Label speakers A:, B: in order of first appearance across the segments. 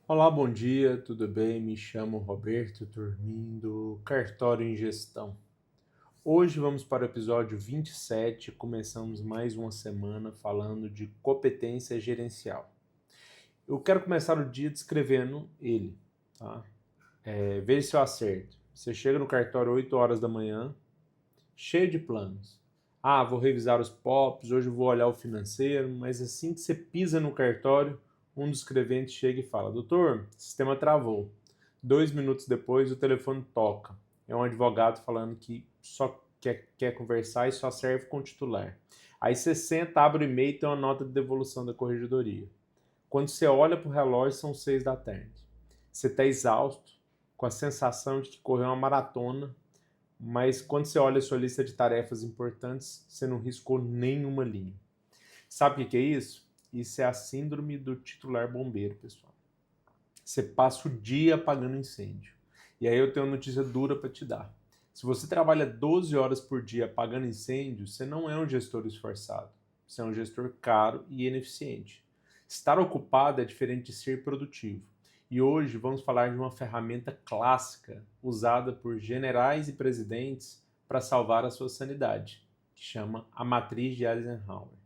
A: Olá, bom dia, tudo bem? Me chamo Roberto Turmindo, Cartório em Gestão. Hoje vamos para o episódio 27, começamos mais uma semana falando de competência gerencial. Eu quero começar o dia descrevendo ele, tá? Veja se eu acerto. Você chega no cartório 8 horas da manhã, cheio de planos. Ah, vou revisar os POPs, hoje eu vou olhar o financeiro, mas assim que você pisa no cartório, um dos escreventes chega e fala: Doutor, o sistema travou. 2 minutos depois, o telefone toca. É um advogado falando que só quer conversar e só serve com o titular. Aí você senta, abre o e-mail e tem uma nota de devolução da corregedoria. Quando você olha para o relógio, são 6 da tarde. Você está exausto, com a sensação de que correu uma maratona, mas quando você olha a sua lista de tarefas importantes, você não riscou nenhuma linha. Sabe o que é isso? Isso é a síndrome do titular bombeiro, pessoal. Você passa o dia apagando incêndio. E aí eu tenho uma notícia dura para te dar. Se você trabalha 12 horas por dia apagando incêndio, você não é um gestor esforçado. Você é um gestor caro e ineficiente. Estar ocupado é diferente de ser produtivo. E hoje vamos falar de uma ferramenta clássica usada por generais e presidentes para salvar a sua sanidade, que chama a matriz de Eisenhower.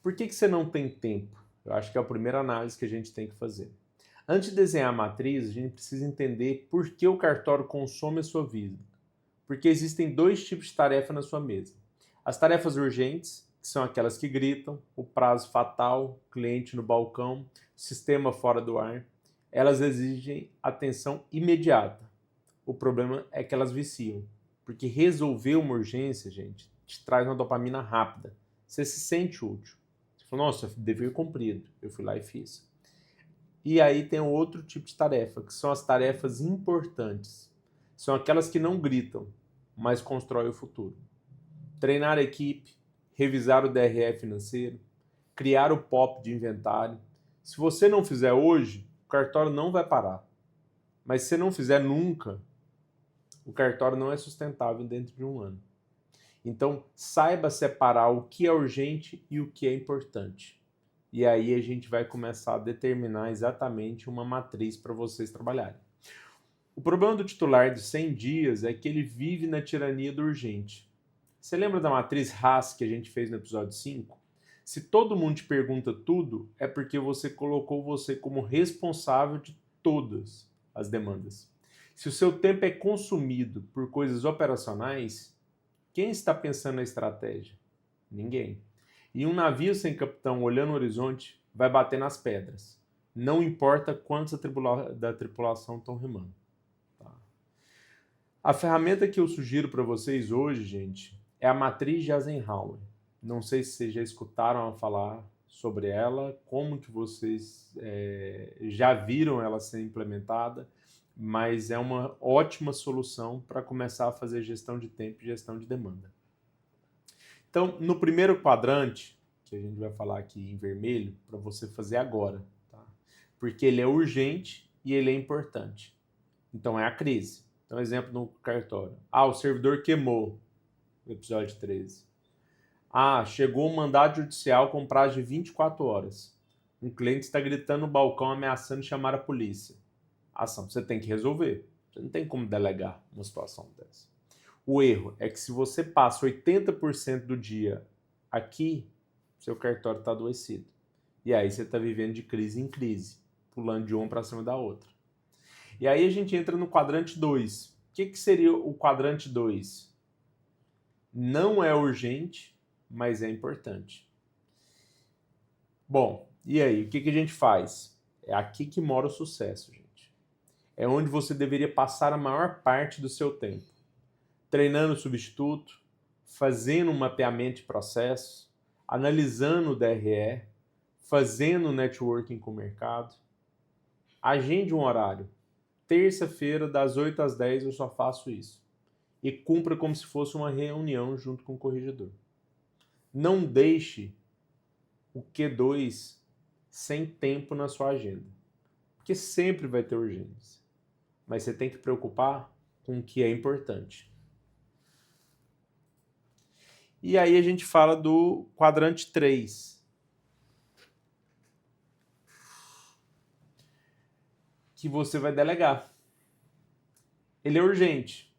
A: Por que você não tem tempo? Eu acho que é a primeira análise que a gente tem que fazer. Antes de desenhar a matriz, a gente precisa entender por que o cartório consome a sua vida. Porque existem dois tipos de tarefa na sua mesa. As tarefas urgentes, que são aquelas que gritam, o prazo fatal, cliente no balcão, sistema fora do ar, elas exigem atenção imediata. O problema é que elas viciam. Porque resolver uma urgência, gente, te traz uma dopamina rápida. Você se sente útil. Você fala, nossa, dever cumprido. Eu fui lá e fiz. E aí tem outro tipo de tarefa, que são as tarefas importantes. São aquelas que não gritam, mas constroem o futuro. Treinar a equipe, revisar o DRE financeiro, criar o POP de inventário. Se você não fizer hoje, o cartório não vai parar. Mas se você não fizer nunca, o cartório não é sustentável dentro de um ano. Então, saiba separar o que é urgente e o que é importante. E aí a gente vai começar a determinar exatamente uma matriz para vocês trabalharem. O problema do titular de 100 dias é que ele vive na tirania do urgente. Você lembra da matriz Haas que a gente fez no episódio 5? Se todo mundo te pergunta tudo, é porque você colocou você como responsável de todas as demandas. Se o seu tempo é consumido por coisas operacionais, quem está pensando na estratégia? Ninguém. E um navio sem capitão olhando o horizonte vai bater nas pedras. Não importa quantos da tripulação estão remando. Tá? A ferramenta que eu sugiro para vocês hoje, gente, é a matriz de Eisenhower. Não sei se vocês já escutaram falar sobre ela, como que vocês já viram ela ser implementada, mas é uma ótima solução para começar a fazer gestão de tempo e gestão de demanda. Então, no primeiro quadrante, que a gente vai falar aqui em vermelho, para você fazer agora, tá? Porque ele é urgente e ele é importante. Então, é a crise. Então, exemplo no cartório. Ah, o servidor queimou, no episódio 13. Ah, chegou um mandado judicial com prazo de 24 horas. Um cliente está gritando no balcão ameaçando chamar a polícia. Ação, você tem que resolver. Você não tem como delegar uma situação dessa. O erro é que se você passa 80% do dia aqui, seu cartório está adoecido. E aí você está vivendo de crise em crise, pulando de uma para cima da outra. E aí a gente entra no quadrante 2. O que seria o quadrante 2? Não é urgente, mas é importante. Bom, e aí? O que a gente faz? É aqui que mora o sucesso, gente. É onde você deveria passar a maior parte do seu tempo. Treinando o substituto, fazendo um mapeamento de processos, analisando o DRE, fazendo networking com o mercado. Agende um horário. Terça-feira, das 8 às 10, eu só faço isso. E cumpra como se fosse uma reunião junto com o corregedor. Não deixe o Q2 sem tempo na sua agenda. Porque sempre vai ter urgência. Mas você tem que preocupar com o que é importante. E aí a gente fala do quadrante 3. que você vai delegar. Ele é urgente,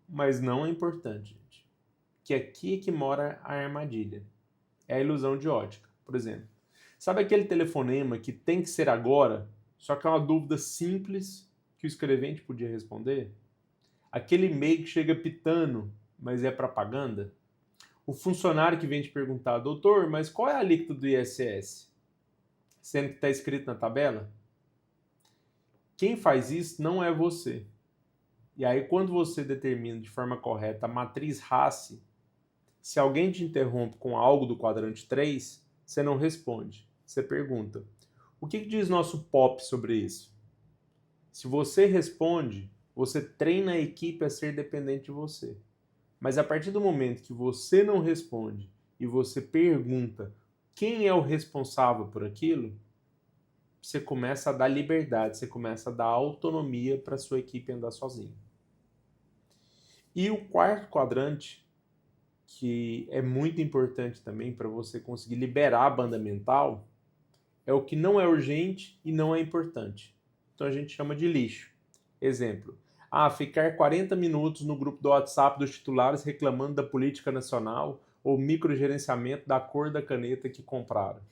A: mas não é importante, gente. Que aqui é que mora a armadilha. É a ilusão de ótica, por exemplo. Sabe aquele telefonema que tem que ser agora, só que é uma dúvida simples que o escrevente podia responder? Aquele e-mail que chega pitando, mas é propaganda? O funcionário que vem te perguntar, doutor, mas qual é a alíquota do ISS? Sendo que está escrito na tabela? Quem faz isso não é você. E aí, quando você determina de forma correta a matriz RACE, se alguém te interrompe com algo do quadrante 3, você não responde. Você pergunta. O que diz nosso POP sobre isso? Se você responde, você treina a equipe a ser dependente de você. Mas a partir do momento que você não responde e você pergunta quem é o responsável por aquilo, você começa a dar liberdade, você começa a dar autonomia para a sua equipe andar sozinha. E o quarto quadrante, que é muito importante também para você conseguir liberar a banda mental, é o que não é urgente e não é importante. Então a gente chama de lixo. Exemplo. Ficar 40 minutos no grupo do WhatsApp dos titulares reclamando da política nacional ou microgerenciamento da cor da caneta que compraram.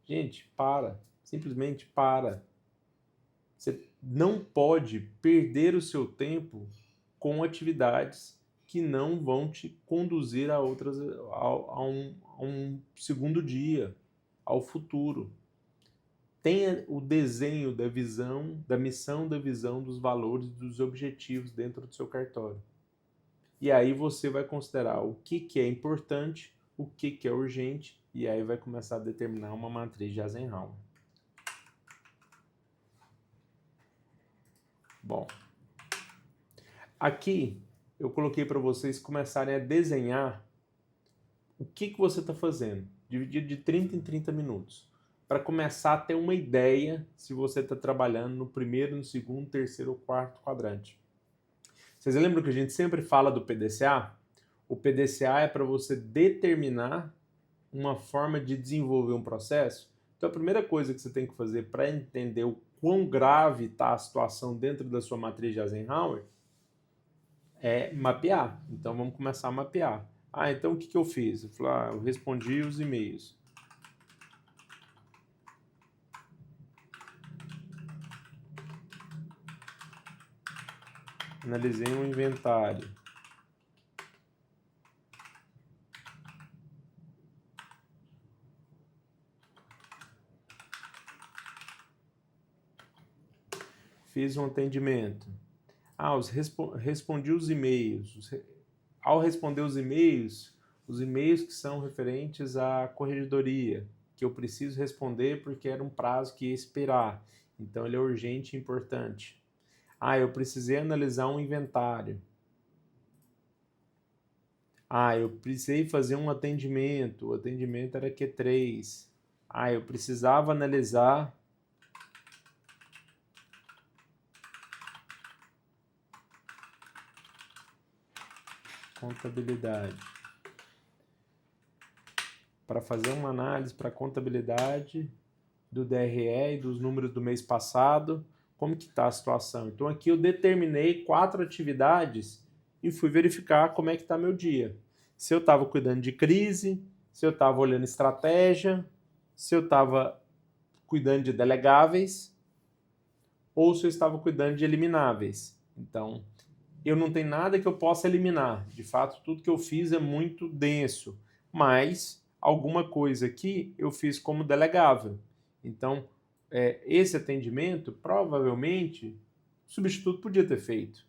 A: Gente, para. Simplesmente para. Você não pode perder o seu tempo com atividades que não vão te conduzir a outras, a um segundo dia, ao futuro. Tenha o desenho da visão, da missão, da visão, dos valores, dos objetivos dentro do seu cartório. E aí você vai considerar o que é importante, o que é urgente, e aí vai começar a determinar uma matriz de Eisenhower. Bom, aqui eu coloquei para vocês começarem a desenhar o que você está fazendo, dividido de 30 em 30 minutos, para começar a ter uma ideia se você está trabalhando no primeiro, no segundo, terceiro ou quarto quadrante. Vocês lembram que a gente sempre fala do PDCA? O PDCA é para você determinar uma forma de desenvolver um processo. Então a primeira coisa que você tem que fazer para entender o quão grave está a situação dentro da sua matriz de Eisenhower é mapear. Então vamos começar a mapear. Então o que eu fiz? Eu respondi os e-mails. Analisei um inventário. Fiz um atendimento. Respondi os e-mails. Ao responder os e-mails que são referentes à corregedoria, que eu preciso responder porque era um prazo que ia expirar. Então ele é urgente e importante. Eu precisei analisar um inventário. Eu precisei fazer um atendimento. O atendimento era Q3. Eu precisava analisar contabilidade. Para fazer uma análise para contabilidade do DRE e dos números do mês passado, como que está a situação. Então aqui eu determinei 4 atividades e fui verificar como é que está meu dia. Se eu estava cuidando de crise, se eu estava olhando estratégia, se eu estava cuidando de delegáveis ou se eu estava cuidando de elimináveis. Então, eu não tenho nada que eu possa eliminar. De fato, tudo que eu fiz é muito denso, mas alguma coisa aqui eu fiz como delegável. Então, esse atendimento, provavelmente, o substituto podia ter feito.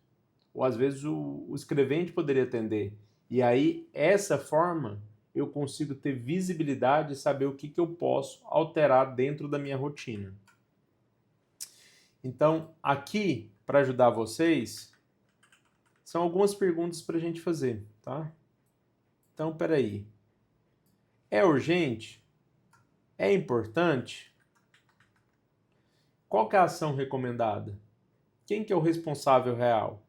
A: Ou, às vezes, o escrevente poderia atender. E aí, essa forma, eu consigo ter visibilidade e saber o que eu posso alterar dentro da minha rotina. Então, aqui, para ajudar vocês, são algumas perguntas para a gente fazer, tá? Então, peraí. É urgente? É importante? Qual que é a ação recomendada? Quem que é o responsável real?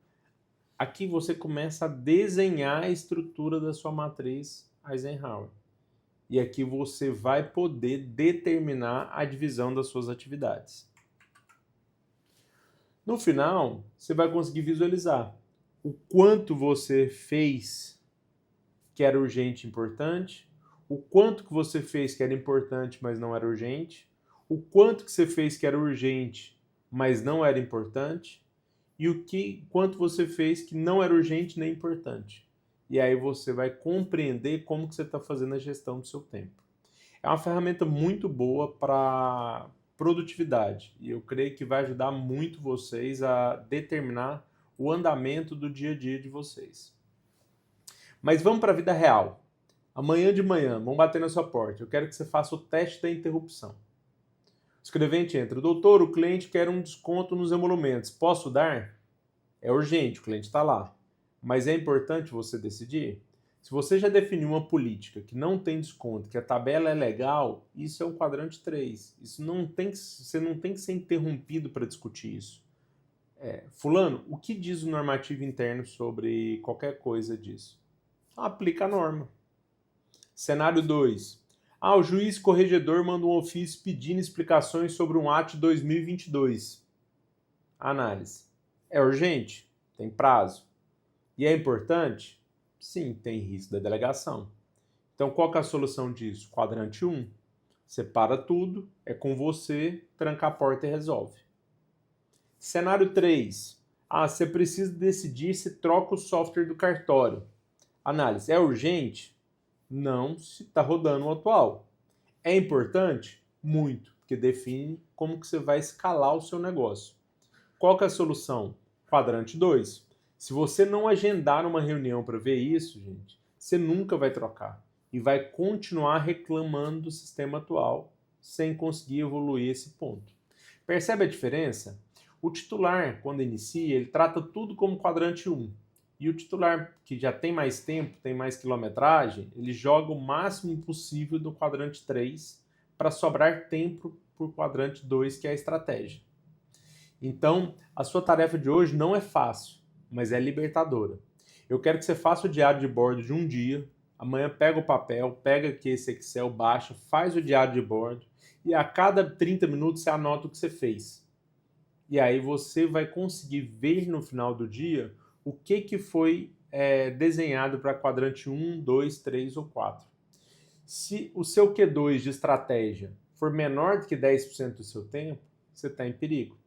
A: Aqui você começa a desenhar a estrutura da sua matriz Eisenhower. E aqui você vai poder determinar a divisão das suas atividades. No final, você vai conseguir visualizar o quanto você fez que era urgente e importante, o quanto que você fez que era importante, mas não era urgente, o quanto que você fez que era urgente, mas não era importante, e quanto você fez que não era urgente nem importante. E aí você vai compreender como que você está fazendo a gestão do seu tempo. É uma ferramenta muito boa para produtividade e eu creio que vai ajudar muito vocês a determinar o andamento do dia a dia de vocês. Mas vamos para a vida real. Amanhã de manhã, vão bater na sua porta. Eu quero que você faça o teste da interrupção. O escrevente entra. Doutor, o cliente quer um desconto nos emolumentos. Posso dar? É urgente, o cliente está lá. Mas é importante você decidir? Se você já definiu uma política que não tem desconto, que a tabela é legal, isso é um quadrante 3. Você não tem que ser interrompido para discutir isso. Fulano, o que diz o normativo interno sobre qualquer coisa disso? Aplica a norma. Cenário 2. O juiz corregedor manda um ofício pedindo explicações sobre um ato de 2022. Análise. É urgente? Tem prazo. E é importante? Sim, tem risco da delegação. Então, qual que é a solução disso? Quadrante 1. Separa tudo, é com você, tranca a porta e resolve. Cenário 3. Você precisa decidir se troca o software do cartório. Análise. É urgente? Não, se está rodando o atual. É importante? Muito, porque define como que você vai escalar o seu negócio. Qual que é a solução? Quadrante 2. Se você não agendar uma reunião para ver isso, gente, você nunca vai trocar e vai continuar reclamando do sistema atual sem conseguir evoluir esse ponto. Percebe a diferença? O titular, quando inicia, ele trata tudo como quadrante 1. E o titular, que já tem mais tempo, tem mais quilometragem, ele joga o máximo possível do quadrante 3 para sobrar tempo para o quadrante 2, que é a estratégia. Então, a sua tarefa de hoje não é fácil, mas é libertadora. Eu quero que você faça o diário de bordo de um dia, amanhã pega o papel, pega aqui esse Excel, baixa, faz o diário de bordo e a cada 30 minutos você anota o que você fez. E aí você vai conseguir ver no final do dia o que foi desenhado para quadrante 1, 2, 3 ou 4. Se o seu Q2 de estratégia for menor do que 10% do seu tempo, você está em perigo.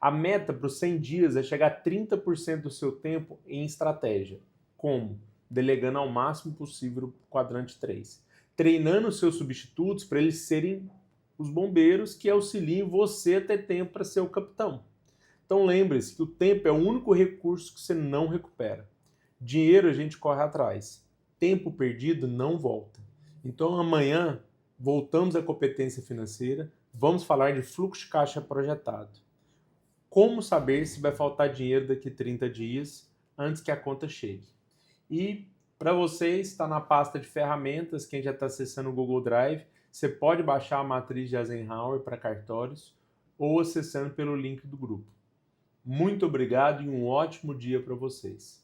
A: A meta para os 100 dias é chegar a 30% do seu tempo em estratégia. Como? Delegando ao máximo possível o quadrante 3. Treinando os seus substitutos para eles serem os bombeiros que auxiliem você a ter tempo para ser o capitão. Então lembre-se que o tempo é o único recurso que você não recupera. Dinheiro a gente corre atrás. Tempo perdido não volta. Então amanhã voltamos à competência financeira, vamos falar de fluxo de caixa projetado. Como saber se vai faltar dinheiro daqui a 30 dias antes que a conta chegue. E para vocês, está na pasta de ferramentas, quem já está acessando o Google Drive, você pode baixar a matriz de Eisenhower para cartórios ou acessando pelo link do grupo. Muito obrigado e um ótimo dia para vocês.